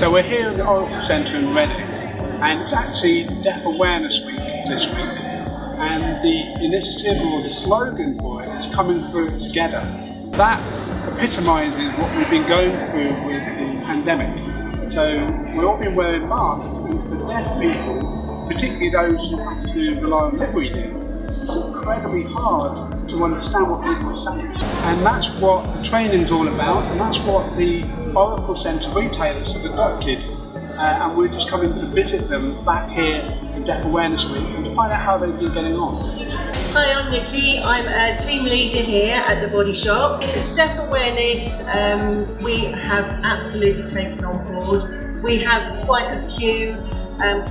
So we're here at the Oracle Centre in Reading, and it's actually Deaf Awareness Week this week. And the initiative or the slogan for it is coming through it together. That epitomises what we've been going through with the pandemic. So we've all been wearing masks, and for deaf people, particularly those who have to rely on lip reading, it's incredibly hard to understand what people are saying. And that's what the training's all about, and that's what the Oracle Centre retailers have adopted. And we're just coming to visit them back here in Deaf Awareness Week and to find out how they've been getting on. Hi, I'm Nikki. I'm a team leader here at the Body Shop. Deaf Awareness we have absolutely taken on board. We have quite a few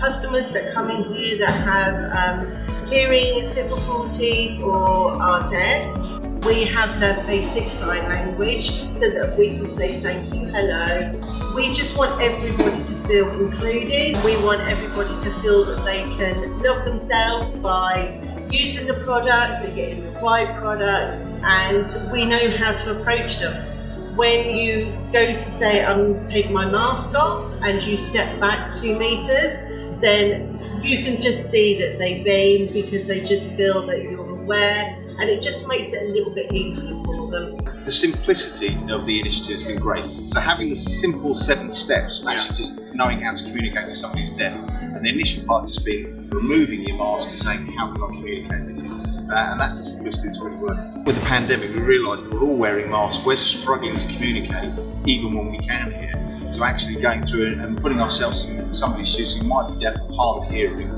customers that come in here that have hearing difficulties or are deaf. We have learned basic sign language so that we can say thank you, hello. We just want everybody to feel included. We want everybody to feel that they can love themselves by using the products, they're getting the right products, and we know how to approach them. When you go to say, I'm taking my mask off, and you step back 2 meters, then you can just see that they beam because they just feel that you're aware, and it just makes it a little bit easier for them. The simplicity of the initiative has been great. So having the simple 7 steps, actually just knowing how to communicate with somebody who's deaf, and the initial part just being removing your mask and saying, how can I communicate with you? And that's the simplicity that's really working. With the pandemic, we realised that we're all wearing masks, we're struggling to communicate even when we can hear. So actually going through it and putting ourselves in somebody's shoes who might be deaf or hard of hearing,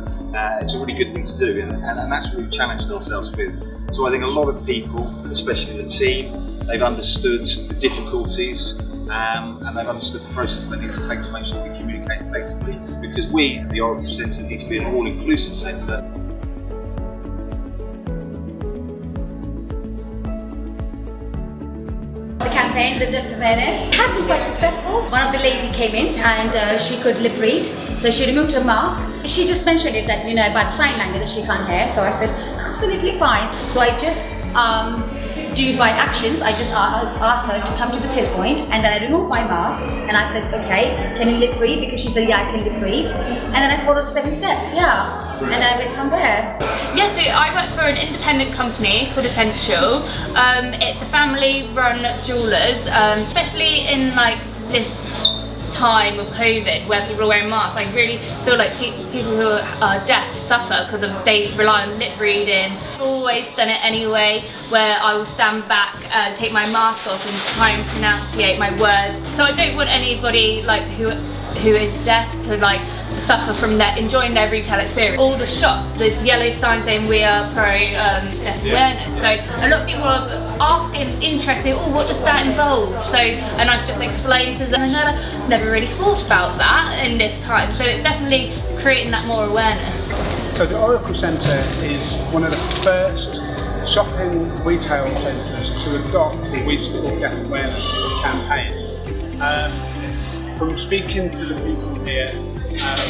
it's a really good thing to do, and that's what we've challenged ourselves with. So I think a lot of people, especially the team, they've understood the difficulties and they've understood the process they need to take to make sure we communicate effectively, because we at the Oracle Centre need to be an all-inclusive centre. The campaign, the Deaf Awareness, has been quite successful. One of the ladies came in and she could lip read, so she removed her mask. She just mentioned it that, by the sign language that she can't hear, so I said, absolutely fine. So I just do by actions, I just asked her to come to the till point, and then I removed my mask and I said, okay, can you lip read? Because she said, yeah, I can lip read. And then I followed the 7 steps, yeah. And then I went from there. Yeah, so I work for an independent company called Essential. It's a family-run jewellers, especially in this time of COVID where people are wearing masks. I really feel like people who are deaf suffer because they rely on lip reading. I've always done it anyway, where I will stand back, take my mask off and try and pronunciate my words. So I don't want anybody who is deaf to suffer from enjoying their retail experience. All the shops, the yellow signs saying we are pro deaf awareness. So a lot of people are asking, interested, what does that involve? So, and I've just explained to them, and they're never really thought about that in this time. So it's definitely creating that more awareness. So the Oracle Centre is one of the first shopping retail centres to adopt the WeSupportDeafAwareness campaign. From speaking to the people here,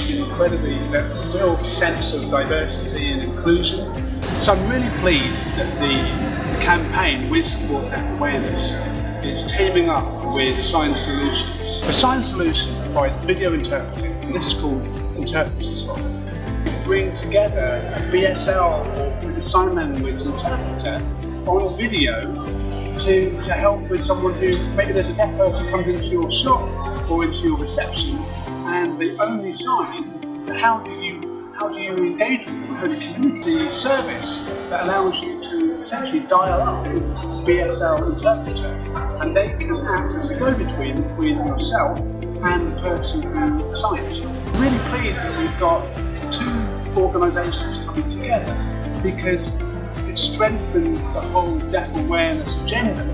incredibly, a real sense of diversity and inclusion. So I'm really pleased that the campaign WeSupportDeafAwareness is teaming up with Sign Solutions. So Sign Solutions provide video interpreting, and this is called Interpreters as well. We bring together a BSL or with a sign language interpreter on video to help with someone who, maybe there's a deaf person who comes into your shop or into your reception, and the only sign, how do you engage with them, how do you communicate the service that allows you to essentially dial up with BSL interpreter, and they can act as a go-between between yourself and the person who signs. I'm really pleased that we've got 2 organisations coming together, because it strengthens the whole deaf awareness agenda.